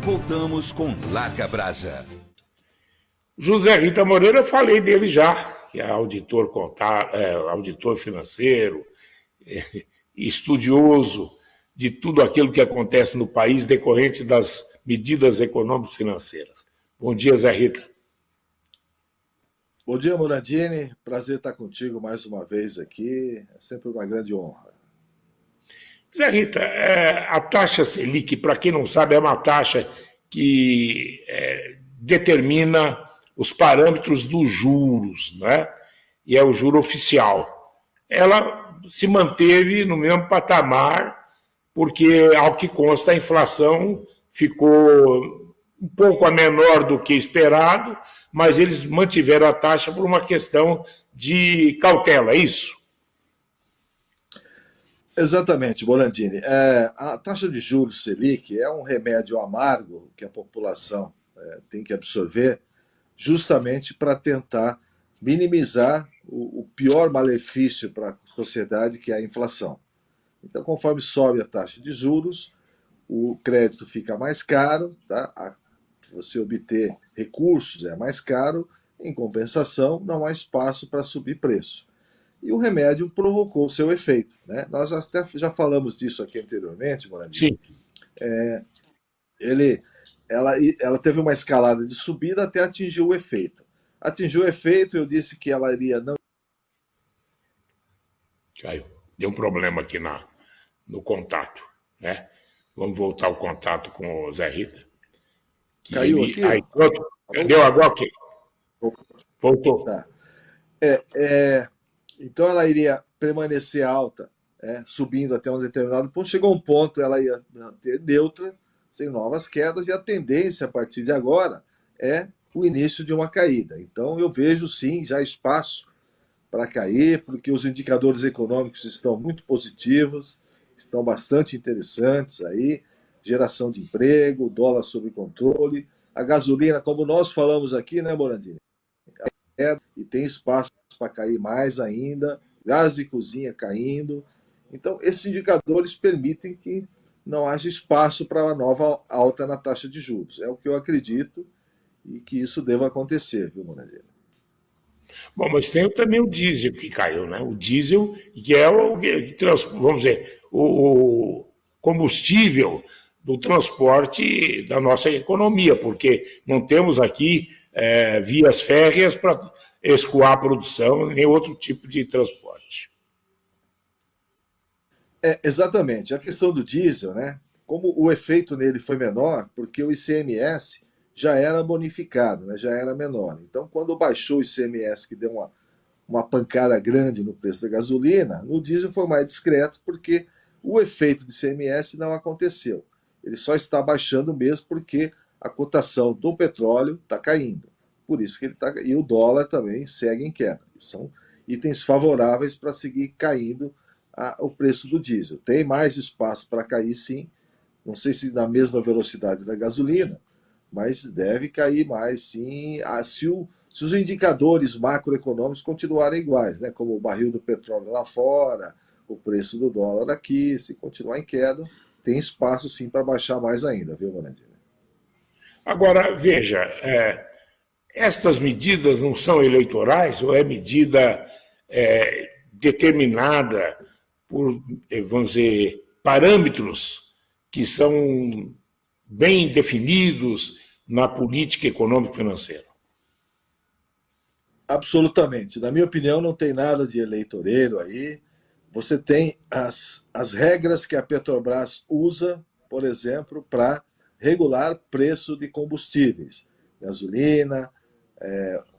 Voltamos com Larga Brasa. José Rita Moreira, eu falei dele já, que é auditor financeiro, estudioso de tudo aquilo que acontece no país decorrente das medidas econômico-financeiras. Bom dia, Zé Rita. Bom dia, Morandini. Prazer estar contigo mais uma vez aqui. É sempre uma grande honra. Zé Rita, a taxa Selic, para quem não sabe, é uma taxa que determina os parâmetros dos juros, né? E é o juro oficial. Ela se manteve no mesmo patamar, porque, ao que consta, a inflação ficou um pouco a menor do que esperado, mas eles mantiveram a taxa por uma questão de cautela, é isso? Exatamente, Morandini. A taxa de juros Selic é um remédio amargo que a população tem que absorver justamente para tentar minimizar o pior malefício para a sociedade, que é a inflação. Então, conforme sobe a taxa de juros, o crédito fica mais caro, tá? Você obter recursos é mais caro, em compensação, não há espaço para subir preço. E o remédio provocou o seu efeito, né? Nós até já falamos disso aqui anteriormente, Morandini. Sim. Ela teve uma escalada de subida até atingir o efeito. Atingiu o efeito, eu disse que ela iria não... Caiu. Deu um problema aqui no contato, né? Vamos voltar ao contato com o Zé Rita. Caiu aqui? Aí, pronto. Deu agora ok. Voltou. Tá. Então ela iria permanecer alta, subindo até um determinado ponto. Chegou um ponto, ela ia ter neutra, sem novas quedas, e a tendência a partir de agora é o início de uma caída. Então eu vejo sim já espaço para cair, porque os indicadores econômicos estão muito positivos, estão bastante interessantes aí, geração de emprego, dólar sob controle, a gasolina, como nós falamos aqui, né, Morandini? E tem espaço para cair mais ainda, gás de cozinha caindo. Então, esses indicadores permitem que não haja espaço para uma nova alta na taxa de juros. É o que eu acredito e que isso deva acontecer, viu, Morandini? Bom, mas tem também o diesel que caiu, né? O diesel, que é vamos dizer, o combustível do transporte da nossa economia, porque não temos aqui vias férreas para escoar a produção, nem outro tipo de transporte. Exatamente. A questão do diesel, né? Como o efeito nele foi menor, porque o ICMS já era bonificado, né? Já era menor. Então, quando baixou o ICMS, que deu uma pancada grande no preço da gasolina, no diesel foi mais discreto, porque o efeito de ICMS não aconteceu. Ele só está baixando mesmo porque a cotação do petróleo está caindo. Por isso que ele está. E o dólar também segue em queda. São itens favoráveis para seguir caindo o preço do diesel. Tem mais espaço para cair, sim. Não sei se na mesma velocidade da gasolina, mas deve cair mais, sim, se os indicadores macroeconômicos continuarem iguais, né? Como o barril do petróleo lá fora, o preço do dólar aqui, se continuar em queda, tem espaço, sim, para baixar mais ainda, viu, Morandini? Agora, veja, estas medidas não são eleitorais ou é medida determinada por, vamos dizer, parâmetros que são bem definidos na política econômico-financeira? Absolutamente. Na minha opinião, não tem nada de eleitoreiro aí. Você tem as regras que a Petrobras usa, por exemplo, para regular preço de combustíveis. Gasolina,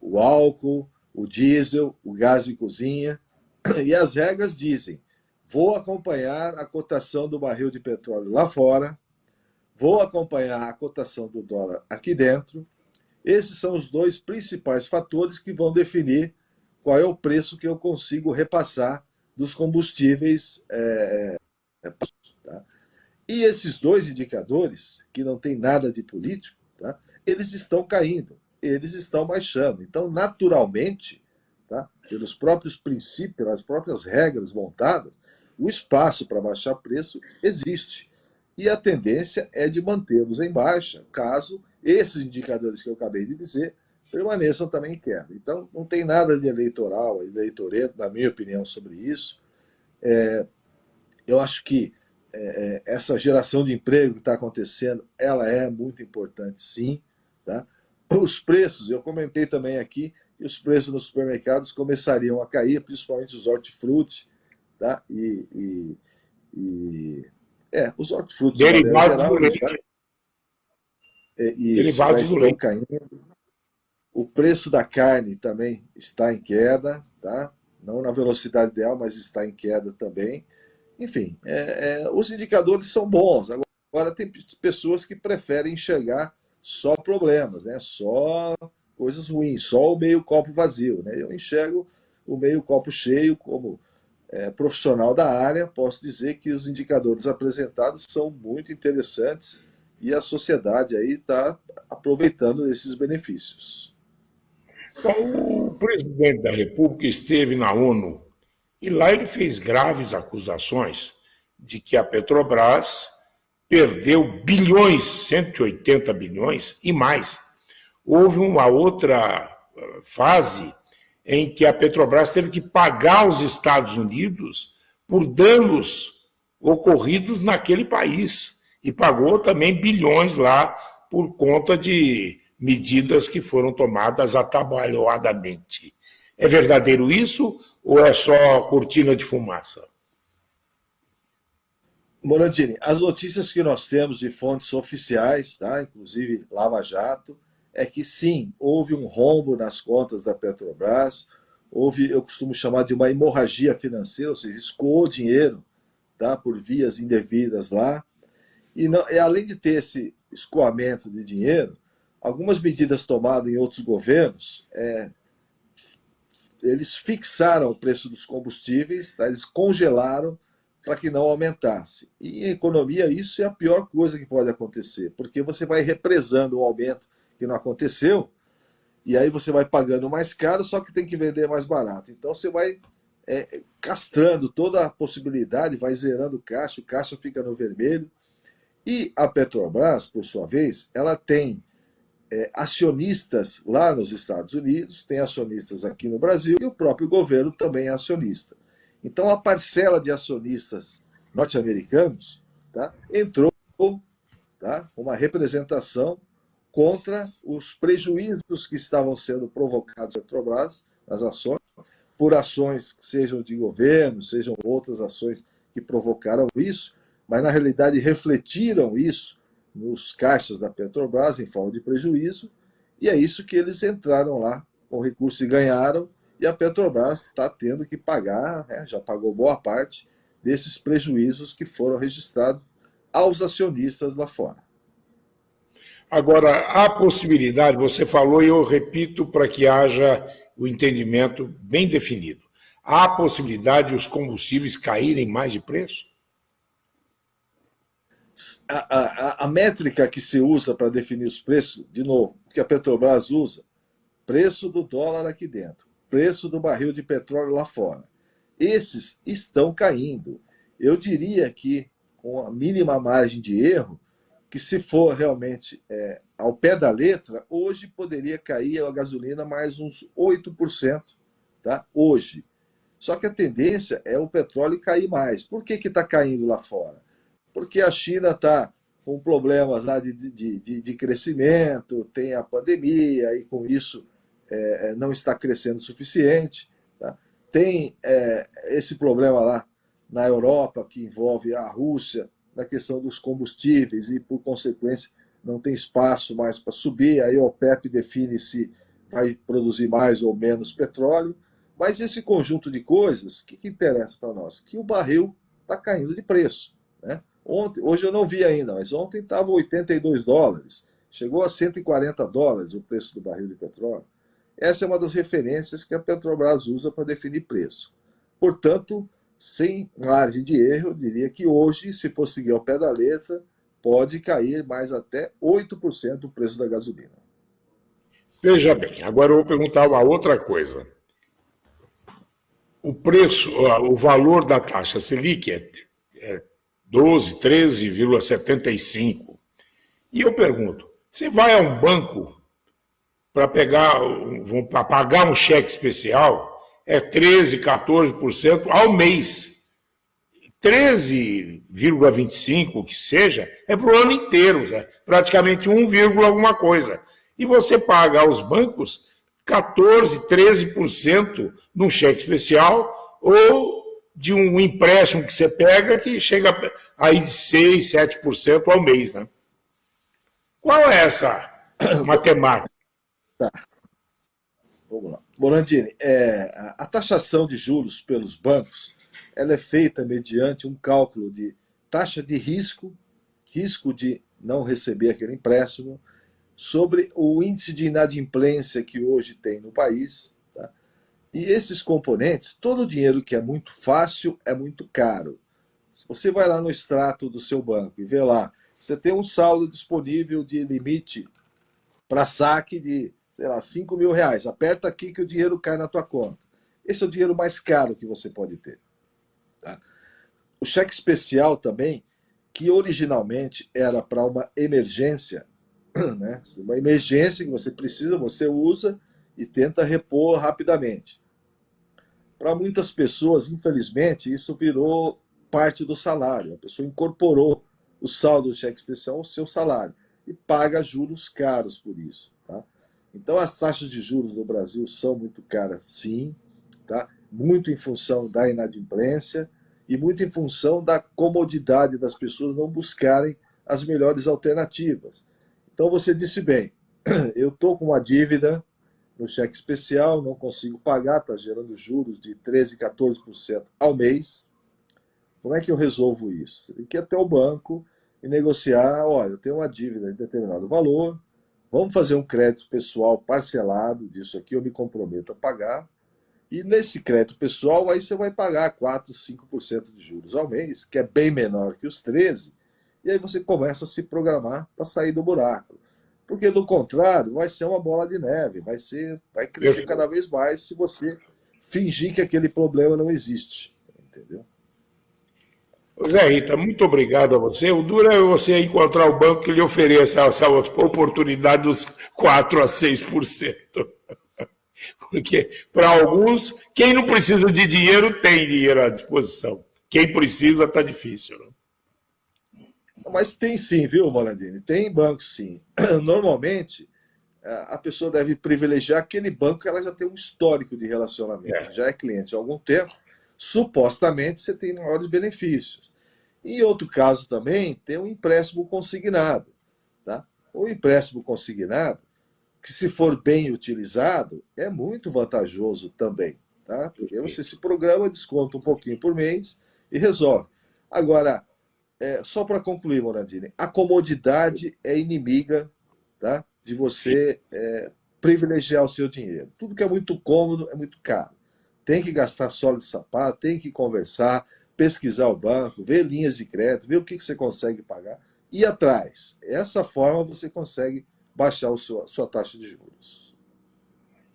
o álcool, o diesel, o gás de cozinha. E as regras dizem: vou acompanhar a cotação do barril de petróleo lá fora, vou acompanhar a cotação do dólar aqui dentro. Esses são os dois principais fatores que vão definir qual é o preço que eu consigo repassar dos combustíveis. Tá? E esses dois indicadores, que não tem nada de político, tá? Eles estão caindo, eles estão baixando. Então, naturalmente, tá? Pelos próprios princípios, pelas próprias regras montadas, o espaço para baixar preço existe. e a tendência é de mantê-los em baixa, caso esses indicadores que eu acabei de dizer permaneçam também em queda. Então, não tem nada de eleitoral, eleitoreiro, na minha opinião, sobre isso. Eu acho que essa geração de emprego que está acontecendo, ela é muito importante, sim. Tá? Os preços, eu comentei também aqui, que os preços nos supermercados começariam a cair, principalmente os hortifruti, tá? Os hortifrutis, de maneira Derivados geral, do leite. isso, já Derivados do estão leite. caindo. O preço da carne também está em queda, tá? Não na velocidade ideal, mas está em queda também. Enfim, os indicadores são bons. Agora, tem pessoas que preferem enxergar só problemas, né? Só coisas ruins, só o meio copo vazio. Né? Eu enxergo o meio copo cheio como profissional da área, posso dizer que os indicadores apresentados são muito interessantes e a sociedade aí está aproveitando esses benefícios. Então, o presidente da República esteve na ONU e lá ele fez graves acusações de que a Petrobras perdeu bilhões, 180 bilhões e mais. Houve uma outra fase em que a Petrobras teve que pagar aos Estados Unidos por danos ocorridos naquele país e pagou também bilhões lá por conta de medidas que foram tomadas atabalhoadamente. É verdadeiro isso ou é só cortina de fumaça? Morandini, as notícias que nós temos de fontes oficiais, tá? Inclusive Lava Jato, é que sim, houve um rombo nas contas da Petrobras, houve, eu costumo chamar de uma hemorragia financeira, ou seja, escoou dinheiro, tá? Por vias indevidas lá. E além de ter esse escoamento de dinheiro, algumas medidas tomadas em outros governos, eles fixaram o preço dos combustíveis, tá? Eles congelaram para que não aumentasse. E em economia isso é a pior coisa que pode acontecer, porque você vai represando o aumento que não aconteceu, e aí você vai pagando mais caro, só que tem que vender mais barato. Então você vai castrando toda a possibilidade, vai zerando o caixa fica no vermelho. E a Petrobras, por sua vez, ela tem acionistas lá nos Estados Unidos, tem acionistas aqui no Brasil, e o próprio governo também é acionista. Então, a parcela de acionistas norte-americanos, tá, entrou, tá, uma representação contra os prejuízos que estavam sendo provocados pela Petrobras, as ações, por ações que sejam de governo, sejam outras ações que provocaram isso, mas na realidade refletiram isso nos caixas da Petrobras em forma de prejuízo, e é isso que eles entraram lá com recurso e ganharam, e a Petrobras está tendo que pagar, né, já pagou boa parte desses prejuízos que foram registrados aos acionistas lá fora. Agora, há possibilidade, você falou e eu repito para que haja o entendimento bem definido, há possibilidade de os combustíveis caírem mais de preço? A métrica que se usa para definir os preços, de novo, que a Petrobras usa, preço do dólar aqui dentro, preço do barril de petróleo lá fora. Esses estão caindo. Eu diria que, com a mínima margem de erro, que se for realmente ao pé da letra, hoje poderia cair a gasolina mais uns 8%, tá? Hoje. Só que a tendência é o petróleo cair mais. Por que está caindo lá fora? Porque a China está com problemas lá de crescimento, tem a pandemia, e com isso não está crescendo o suficiente. Tá? Tem esse problema lá na Europa, que envolve a Rússia, na questão dos combustíveis, e, por consequência, não tem espaço mais para subir. Aí a OPEP define se vai produzir mais ou menos petróleo. Mas esse conjunto de coisas, o que interessa para nós? Que o barril está caindo de preço. Né? Hoje eu não vi ainda, mas ontem estava $82, chegou a $140 o preço do barril de petróleo. Essa é uma das referências que a Petrobras usa para definir preço. Portanto, sem margem de erro, eu diria que hoje, se for seguir ao pé da letra, pode cair mais até 8% o preço da gasolina. Veja bem, agora eu vou perguntar uma outra coisa. O preço, o valor da taxa Selic é 12, 13,75. E eu pergunto, você vai a um banco para pagar um cheque especial, é 13, 14% ao mês. 13,25, que seja, é para o ano inteiro, né? Praticamente 1, alguma coisa. E você paga aos bancos 14, 13% num cheque especial ou de um empréstimo que você pega que chega aí de 6, 7% ao mês. Né? Qual é essa matemática? Tá, vamos lá. Morandini, a taxação de juros pelos bancos, ela é feita mediante um cálculo de taxa de risco de não receber aquele empréstimo, sobre o índice de inadimplência que hoje tem no país. Tá? E esses componentes, todo o dinheiro que é muito fácil é muito caro. Se você vai lá no extrato do seu banco e vê lá, você tem um saldo disponível de limite para saque de, sei lá, 5 mil reais. Aperta aqui que o dinheiro cai na tua conta. Esse é o dinheiro mais caro que você pode ter. Tá? O cheque especial também, que originalmente era para uma emergência, né? Uma emergência que você precisa, você usa e tenta repor rapidamente. Para muitas pessoas, infelizmente, isso virou parte do salário. A pessoa incorporou o saldo do cheque especial ao seu salário e paga juros caros por isso. Tá? Então, as taxas de juros no Brasil são muito caras, sim, tá? Muito em função da inadimplência e muito em função da comodidade das pessoas não buscarem as melhores alternativas. Então, você disse bem, eu estou com uma dívida no cheque especial, não consigo pagar, está gerando juros de 13%, 14% ao mês. Como é que eu resolvo isso? Você tem que ir até o banco e negociar, olha, eu tenho uma dívida de determinado valor, vamos fazer um crédito pessoal parcelado disso aqui, eu me comprometo a pagar, e nesse crédito pessoal, aí você vai pagar 4%, 5% de juros ao mês, que é bem menor que os 13%, e aí você começa a se programar para sair do buraco. Porque, do contrário, vai ser uma bola de neve, vai crescer cada vez mais se você fingir que aquele problema não existe. Entendeu? Zé Rita, muito obrigado a você. O duro é você encontrar o banco que lhe ofereça essa oportunidade dos 4% a 6%. Porque, para alguns, quem não precisa de dinheiro tem dinheiro à disposição. Quem precisa está difícil. Né? Mas tem sim, viu, Morandini? Tem banco sim. Normalmente, a pessoa deve privilegiar aquele banco que ela já tem um histórico de relacionamento, já é cliente há algum tempo, supostamente você tem maiores benefícios. E em outro caso também, tem um empréstimo consignado. Tá? O empréstimo consignado, que se for bem utilizado, é muito vantajoso também. Tá? Porque você se programa, desconta um pouquinho por mês e resolve. Agora, só para concluir, Morandini, a comodidade é inimiga, tá, de você privilegiar o seu dinheiro. Tudo que é muito cômodo é muito caro. Tem que gastar sólido de sapato, tem que conversar, pesquisar o banco, ver linhas de crédito, ver o que você consegue pagar e ir atrás. Dessa forma você consegue baixar a sua taxa de juros.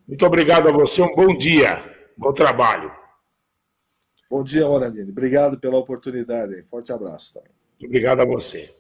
Muito obrigado a você, um bom dia, bom trabalho. Bom dia, Morandini. Obrigado pela oportunidade. Forte abraço também. Obrigado a você.